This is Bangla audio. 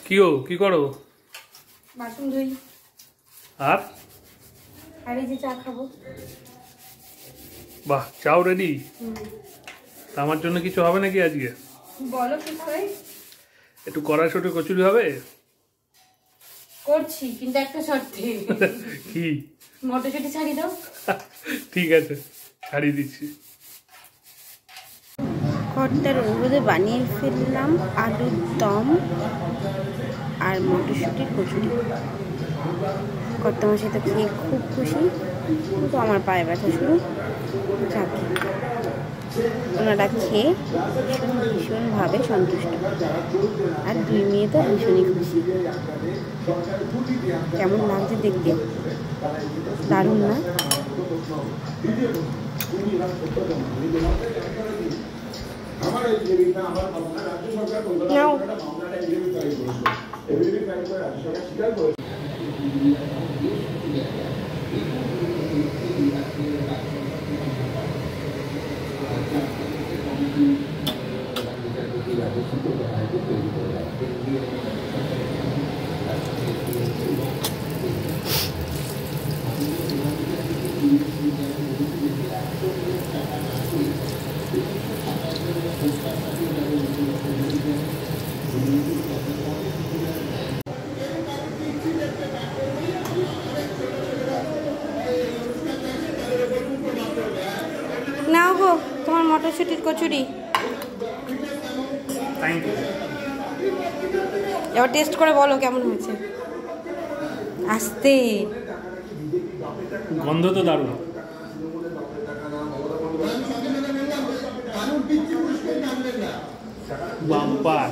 কি করো? বাসন ধুই। আর এই যে চা খাবো। বাহ, চাও রেডি? আমার জন্য কিছু হবে নাকি আজকে? বলো কি খাই? একটু কড়াইশুঁটি কচুরি হবে? করছি, কিন্তু একটা শর্তে। কি? মটরশুঁটি ছাড়িয়ে দাও। ঠিক আছে, ছাড়িয়ে দিচ্ছি। কর্তার অনুরোধে বানিয়ে ফেললাম আলুর দম আর মটরশুঁটির কচুরি। কর্তামশাই তো খেয়ে খুব খুশি, কিন্তু আমার পায়ে ব্যথা শুরু। যাকে ওনারা খেয়ে ভীষণভাবে সন্তুষ্ট, আর দুই মেয়ে তো ভীষণই খুশি। কেমন লাগছে দেখতে? দারুণ না? নাও। নাও গো তোমার মটরশুঁটির কচুরি। Thank you. এবার টেস্ট করে বলো কেমন হয়েছে। আস্তে। গন্ধ তো দারুণ। বাম্পার।